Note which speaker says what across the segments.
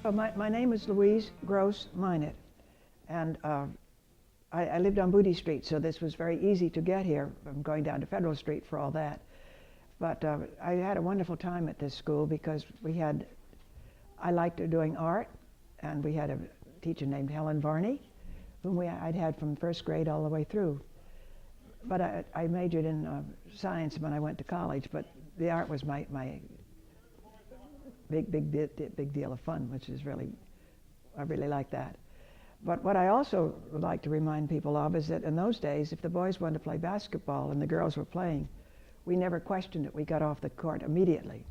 Speaker 1: Oh, my name is Louise Gross Minot, and I lived on Booty Street, so this was very easy to get here. I'm going down to Federal Street for all that. But I had a wonderful time at this school because I liked doing art, and we had a teacher named Helen Varney, whom I'd had from first grade all the way through. But I majored in science when I went to college, but the art was my big deal of fun, which is I really like that. But what I also would like to remind people of is that in those days, if the boys wanted to play basketball and the girls were playing, we never questioned it. We got off the court immediately.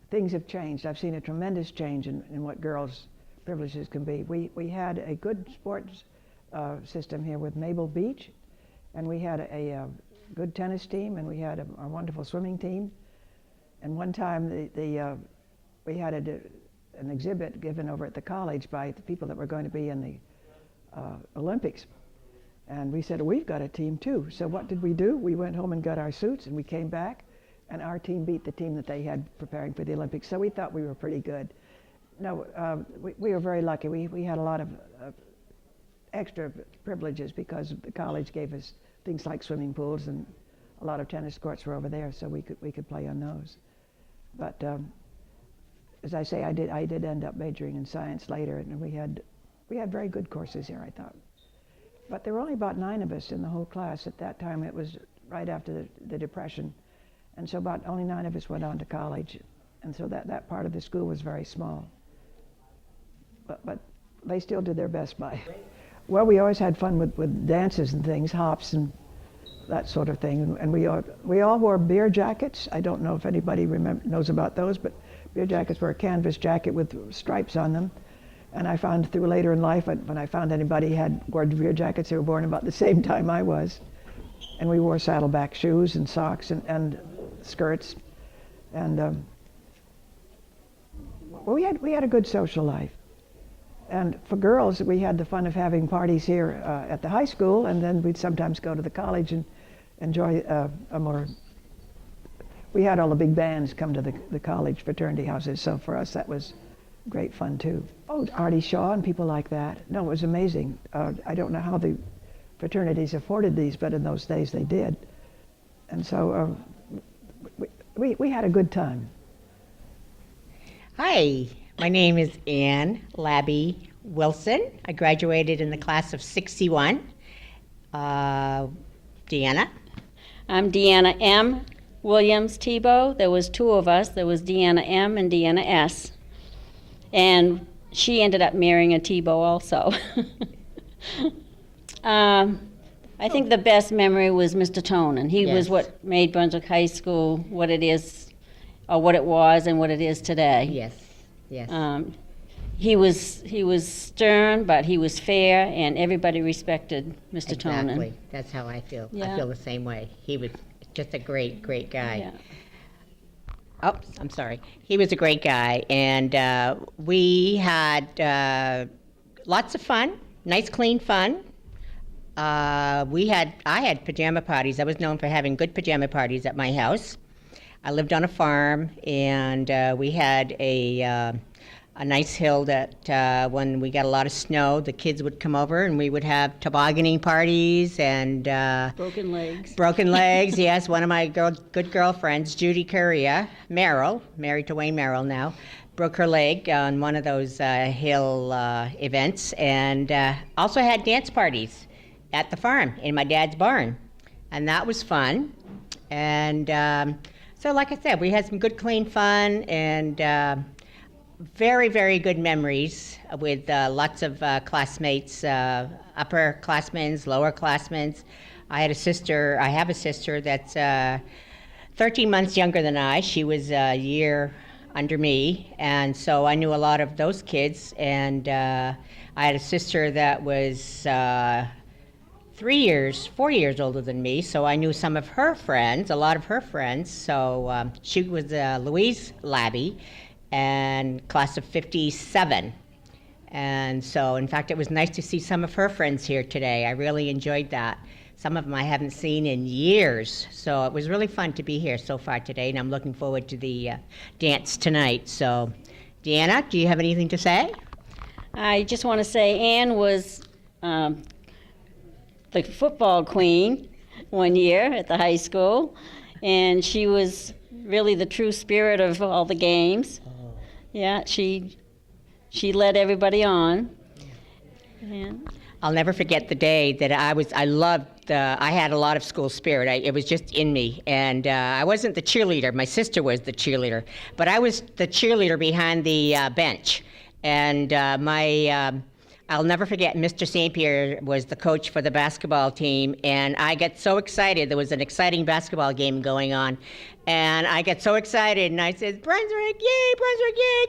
Speaker 1: Things have changed. I've seen a tremendous change in what girls' privileges can be. We had a good sports system here with Mabel Beach, and we had a good tennis team, and we had a wonderful swimming team. And one time we had an exhibit given over at the college by the people that were going to be in the Olympics. And we said, we've got a team too. So what did we do? We went home and got our suits, and we came back, and our team beat the team that they had preparing for the Olympics. So we thought we were pretty good. No, we were very lucky. We had a lot of extra privileges because the college gave us things like swimming pools, and a lot of tennis courts were over there, so we could play on those. But as I say, I did end up majoring in science later, and we had very good courses here, I thought. But there were only about 9 of us in the whole class at that time. It was right after the Depression, and so about only 9 of us went on to college, and so that part of the school was very small. But they still did their best by. Well, we always had fun with dances and things, hops and that sort of thing, and we all wore beer jackets. I don't know if anybody knows about those, but beer jackets were a canvas jacket with stripes on them. And I found through later in life, when I found anybody wore beer jackets, they were born about the same time I was. And we wore saddleback shoes and socks and skirts. And well, we had a good social life. And for girls, we had the fun of having parties here at the high school, and then we'd sometimes go to the college and enjoy we had all the big bands come to the college fraternity houses, so for us that was great fun too. Oh, Artie Shaw and people like that. No, it was amazing. I don't know how the fraternities afforded these, but in those days they did. And so we had a good time.
Speaker 2: Hi, my name is Ann Labby Wilson. I graduated in the class of 61. Deanna?
Speaker 3: I'm Deanna M. Williams Tebow. There was 2 of us. There was Deanna M. and Deanna S. And she ended up marrying a Tebow also. I think the best memory was Mr. Tonin. He was what made Brunswick High School what it is, or what it was and what it is today.
Speaker 2: Yes.
Speaker 3: He was stern, but he was fair, and everybody respected Mr. Tonin.
Speaker 2: Exactly. That's how I feel.
Speaker 3: Yeah.
Speaker 2: I feel the same way. He was just a great guy.
Speaker 3: Yeah.
Speaker 2: Oh, I'm sorry. He was a great guy, and we had lots of fun, nice, clean fun. I had pajama parties. I was known for having good pajama parties at my house. I lived on a farm, and we had a nice hill that when we got a lot of snow, the kids would come over and we would have tobogganing parties and
Speaker 3: Broken legs.
Speaker 2: Broken legs, yes. One of my good girlfriends, Judy Curria, Merrill, married to Wayne Merrill now, broke her leg on one of those hill events, and also had dance parties at the farm in my dad's barn, and that was fun. And so like I said, we had some good clean fun, and very, very good memories with lots of classmates, upper classmen, lower classmen. I have a sister that's 13 months younger than I. She was a year under me, and so I knew a lot of those kids. And I had a sister that was 4 years older than me, so I knew some of her friends, a lot of her friends. So she was Louise Labby, and class of 57. And so, in fact, it was nice to see some of her friends here today. I really enjoyed that. Some of them I haven't seen in years, so it was really fun to be here so far today, and I'm looking forward to the dance tonight. So Deanna, do you have anything to say?
Speaker 3: I just want to say Anne was the football queen one year at the high school, and she was really the true spirit of all the games. Yeah, she led everybody on. And
Speaker 2: I'll never forget the day that I had a lot of school spirit. It was just in me. And I wasn't the cheerleader. My sister was the cheerleader. But I was the cheerleader behind the bench. And I'll never forget, Mr. St. Pierre was the coach for the basketball team. And I got so excited. There was an exciting basketball game going on. And I got so excited, and I said, Brunswick, yay,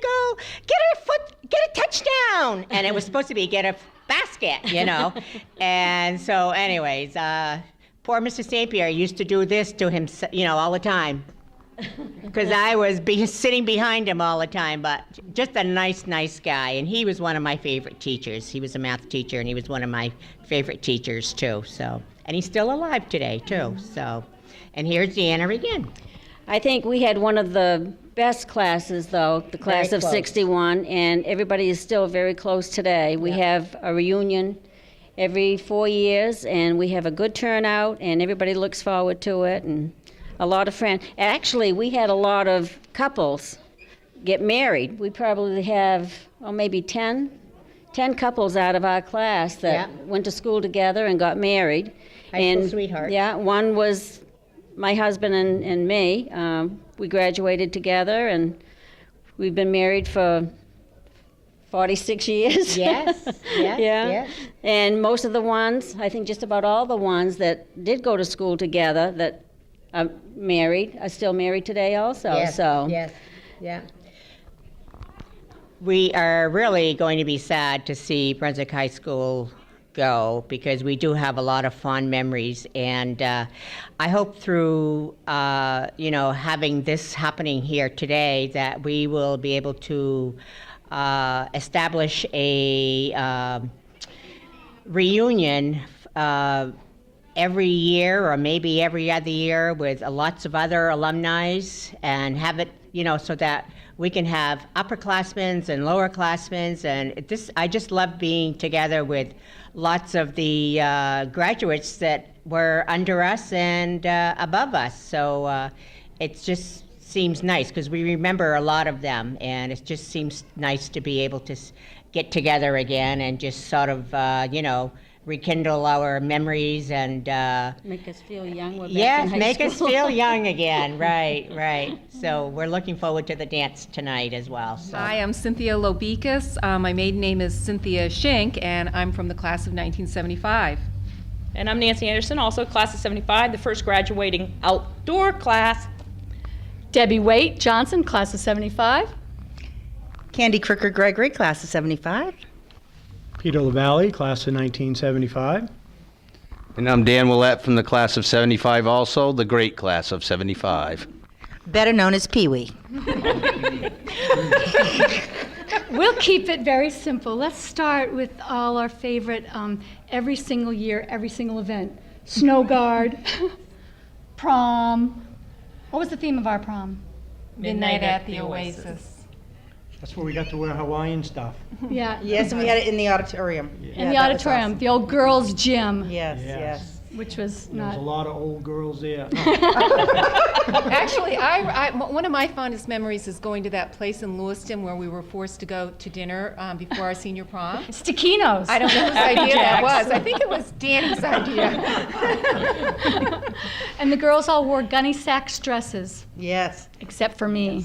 Speaker 2: go, get a touchdown. And it was supposed to be get a basket, And so anyways, poor Mr. St. Pierre used to do this to him, all the time. Because I was sitting behind him all the time, but just a nice guy. And he was one of my favorite teachers. He was a math teacher, and he was one of my favorite teachers, too. So, and he's still alive today, too. So, and here's Deanna again.
Speaker 3: I think we had one of the best classes, though, the class
Speaker 2: Very
Speaker 3: of
Speaker 2: close.
Speaker 3: 61, and everybody is still very close today. We have a reunion every 4 years, and we have a good turnout, and everybody looks forward to it, and a lot of friends. Actually, we had a lot of couples get married. We probably have, maybe 10 couples out of our class that went to school together and got married.
Speaker 2: High school sweethearts.
Speaker 3: Yeah, one was my husband and me. We graduated together, and we've been married for 46 years.
Speaker 2: Yes.
Speaker 3: And most of the ones, I think just about all the ones that did go to school together that are married are still married today also.
Speaker 2: Yes. We are really going to be sad to see Brunswick High School go, because we do have a lot of fond memories, and I hope through having this happening here today that we will be able to establish a reunion every year, or maybe every other year, with lots of other alumni, and have it so that we can have upperclassmen and lowerclassmen, and I just love being together with lots of the graduates that were under us and above us. So it just seems nice, because we remember a lot of them, and it just seems nice to be able to get together again and just sort of, rekindle our memories and
Speaker 3: Make us feel young. We're back
Speaker 2: yes,
Speaker 3: in high
Speaker 2: make us
Speaker 3: school.
Speaker 2: feel young again. Right. So we're looking forward to the dance tonight as well. So.
Speaker 4: Hi, I'm Cynthia Lobikas. My maiden name is Cynthia Schenk, and I'm from the class of 1975.
Speaker 5: And I'm Nancy Anderson, also class of 75, the first graduating outdoor class.
Speaker 6: Debbie Waite Johnson, class of 75.
Speaker 7: Candy Cricker Gregory, class of 75.
Speaker 8: Peter LaValle, class of 1975.
Speaker 9: And I'm Dan Willett from the class of 75 also, the great class of 75.
Speaker 7: Better known as Pee Wee.
Speaker 6: We'll keep it very simple. Let's start with all our favorite every single year, every single event. Snow Guard, prom. What was the theme of our prom?
Speaker 4: Midnight at the Oasis.
Speaker 8: That's where we got to wear Hawaiian stuff.
Speaker 6: Yeah.
Speaker 7: Yes, and we had it in the auditorium.
Speaker 6: In the auditorium, the old girls' gym,
Speaker 7: Yes.
Speaker 6: which was
Speaker 8: There was a
Speaker 6: not.
Speaker 8: lot of old girls there.
Speaker 4: Actually, one of my fondest memories is going to that place in Lewiston where we were forced to go to dinner before our senior prom.
Speaker 6: Stikinos.
Speaker 4: I don't know whose idea that was. I think it was Danny's idea.
Speaker 6: And the girls all wore gunny sacks dresses,
Speaker 7: Yes.
Speaker 6: except for me.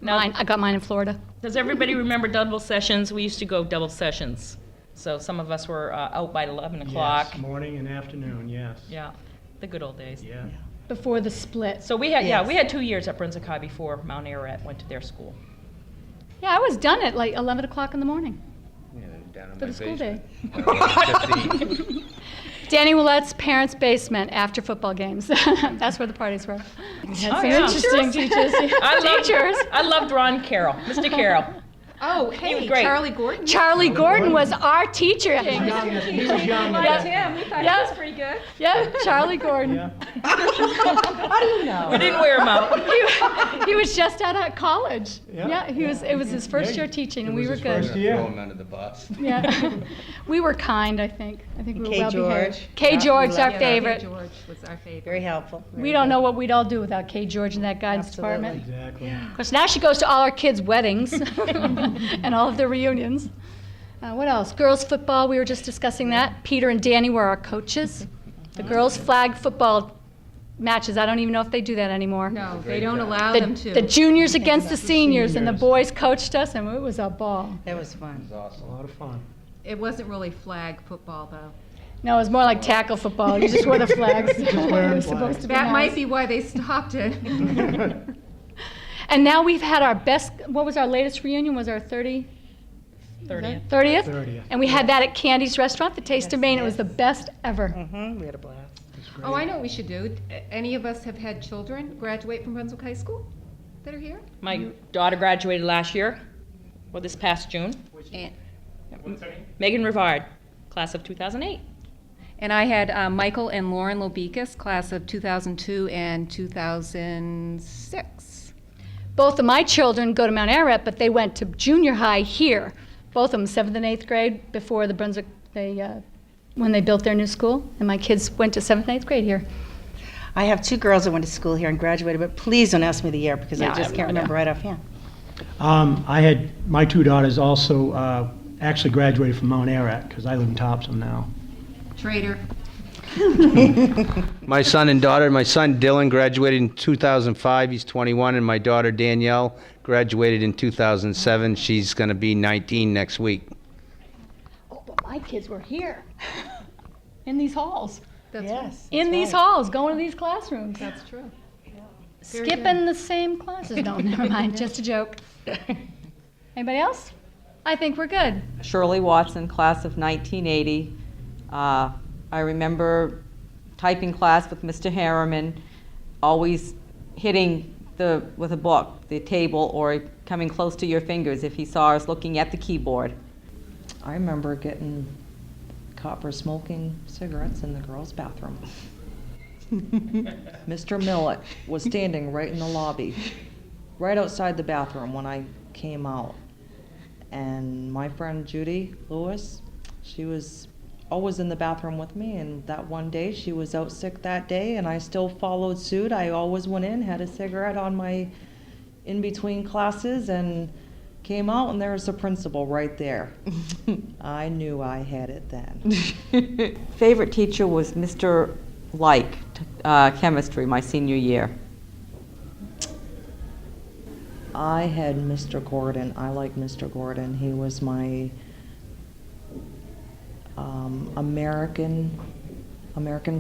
Speaker 6: Mine, I got mine in Florida.
Speaker 5: Does everybody remember double sessions? We used to go double sessions. So some of us were out by 11 o'clock.
Speaker 8: Yes, morning and afternoon, yes.
Speaker 5: Yeah, the good old days.
Speaker 8: Yeah.
Speaker 6: Before the split.
Speaker 5: So we had,
Speaker 7: Yes.
Speaker 5: we had 2 years at Brunswick High before Mount Ararat went to their school.
Speaker 6: Yeah, I was done at like 11 o'clock in the morning for the school day. Danny Willett's parents' basement after football games. That's where the parties were. We had some
Speaker 5: yeah.
Speaker 6: interesting teachers.
Speaker 5: I loved Ron Carroll, Mr. Carroll.
Speaker 4: Oh,
Speaker 5: was
Speaker 4: hey,
Speaker 5: great.
Speaker 4: Charlie Gordon.
Speaker 6: Charlie Gordon was our teacher.
Speaker 8: He was young.
Speaker 6: Yeah.
Speaker 4: We thought
Speaker 6: Yeah.
Speaker 4: he was pretty good.
Speaker 6: Yeah, Charlie Gordon.
Speaker 8: Yeah.
Speaker 5: We didn't wear them out.
Speaker 6: He was just out of college.
Speaker 8: Yeah.
Speaker 6: Yeah, it was his first year teaching, and
Speaker 8: It
Speaker 6: we
Speaker 8: was
Speaker 6: were
Speaker 8: his
Speaker 6: good.
Speaker 8: first year.
Speaker 9: Throw him under the bus.
Speaker 6: Yeah, we were kind. I think we were
Speaker 7: K.
Speaker 6: well behaved.
Speaker 7: George.
Speaker 6: K.
Speaker 7: Yeah,
Speaker 6: George,
Speaker 7: we
Speaker 6: our
Speaker 7: loved
Speaker 6: favorite.
Speaker 4: George was our favorite.
Speaker 7: Very helpful.
Speaker 6: We don't know what we'd all do without K. George in that guidance department.
Speaker 8: Exactly.
Speaker 6: Because now she goes to all our kids' weddings and all of their reunions. What else? Girls football. We were just discussing that. Peter and Danny were our coaches. The girls flag football matches. I don't even know if they do that anymore.
Speaker 4: No, they don't allow
Speaker 6: The,
Speaker 4: them to.
Speaker 6: the juniors against the seniors, and the
Speaker 8: seniors.
Speaker 6: boys coached us, and it was a ball.
Speaker 7: That was fun.
Speaker 8: A lot of fun.
Speaker 4: It wasn't really flag football, though.
Speaker 6: No, it was more like tackle football. You just wore the flags.
Speaker 8: wearing
Speaker 6: It was
Speaker 8: flags.
Speaker 6: supposed to be
Speaker 4: That
Speaker 6: nice.
Speaker 4: might be why they stopped it.
Speaker 6: And now we've had our best. What was our latest reunion? Was our 30th?
Speaker 5: 30th.
Speaker 6: 30th?
Speaker 8: 30th.
Speaker 6: And we had that at Candy's restaurant, the Taste of Maine. It was the best ever.
Speaker 7: We had a blast.
Speaker 4: Oh, I know what we should do. Any of us have had children graduate from Brunswick High School that are here?
Speaker 5: My daughter graduated last year, or this past June.
Speaker 4: And,
Speaker 5: Megan Rivard, class of 2008.
Speaker 4: and I had Michael and Lauren Lobekas, class of 2002 and 2006.
Speaker 6: Both of my children go to Mount Ararat, but they went to junior high here. Both of them, 7th and 8th grade, before the Brunswick, when they built their new school. And my kids went to 7th and 8th grade here.
Speaker 7: I have two girls that went to school here and graduated, but please don't ask me the year because
Speaker 6: No,
Speaker 7: I
Speaker 6: I
Speaker 7: just
Speaker 6: have
Speaker 7: can't
Speaker 6: no idea.
Speaker 7: remember right offhand.
Speaker 8: I had my two daughters also actually graduated from Mount Ararat because I live in Topsom now.
Speaker 4: Trader.
Speaker 9: My son and daughter, my son Dylan graduated in 2005, he's 21, and my daughter Danielle graduated in 2007. She's going to be 19 next week.
Speaker 6: Oh, but my kids were here, in these halls.
Speaker 4: That's
Speaker 7: Yes.
Speaker 6: In these halls, going to these classrooms.
Speaker 4: That's true.
Speaker 6: Skipping the same classes. No, never mind, just a joke. Anybody else? I think we're good.
Speaker 10: Shirley Watson, class of 1980. I remember typing class with Mr. Harriman, always hitting with a book, the table, or coming close to your fingers if he saw us looking at the keyboard.
Speaker 11: I remember getting caught for smoking cigarettes in the girls' bathroom. Mr. Millett was standing right in the lobby, right outside the bathroom when I came out. And my friend Judy Lewis, she was always in the bathroom with me, and that one day she was out sick that day, and I still followed suit. I always went in, had a cigarette on my in between classes, and came out, and there was the principal right there. I knew I had it then.
Speaker 10: Favorite teacher was Mr. Like, chemistry, my senior year.
Speaker 11: I had Mr. Gordon. I liked Mr. Gordon. He was my American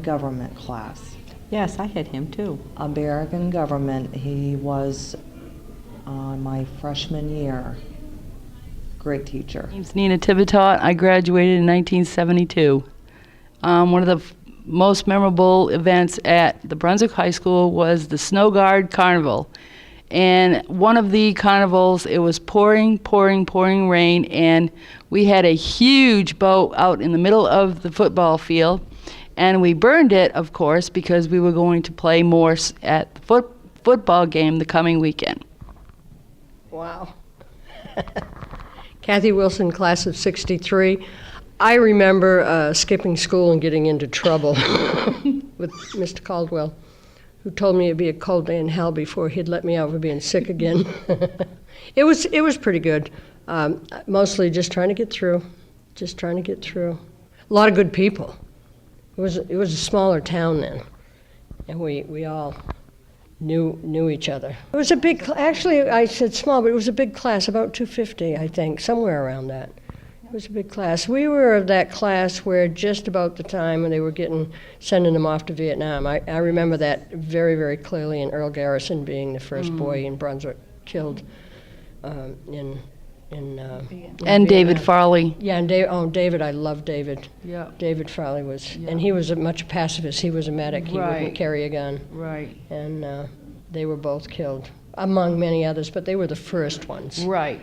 Speaker 11: government class.
Speaker 10: Yes, I had him too.
Speaker 11: American government. He was my freshman year. Great teacher.
Speaker 12: My name's Nina Tivitot. I graduated in 1972. One of the most memorable events at the Brunswick High School was the Snow Guard Carnival. And one of the carnivals, it was pouring rain, and we had a huge boat out in the middle of the football field, and we burned it, of course, because we were going to play more at the football game the coming weekend.
Speaker 13: Wow. Kathy Wilson, class of 63. I remember skipping school and getting into trouble with Mr. Caldwell, who told me it'd be a cold day in hell before he'd let me out for being sick again. It was pretty good. Mostly just trying to get through. A lot of good people. It was a smaller town then, and we all knew each other. It was a big, actually I said small, but it was a big class, about 250, I think, somewhere around that. It was a big class. We were of that class where just about the time when they were sending them off to Vietnam. I remember that very, very clearly, and Earl Garrison being the first boy in Brunswick killed in
Speaker 12: And David Farley.
Speaker 13: Yeah, and David, I love David.
Speaker 12: Yeah.
Speaker 13: David Farley was, and he was much a pacifist. He was a medic. He wouldn't carry a gun.
Speaker 12: Right.
Speaker 13: And they were both killed, among many others, but they were the first ones.
Speaker 12: Right.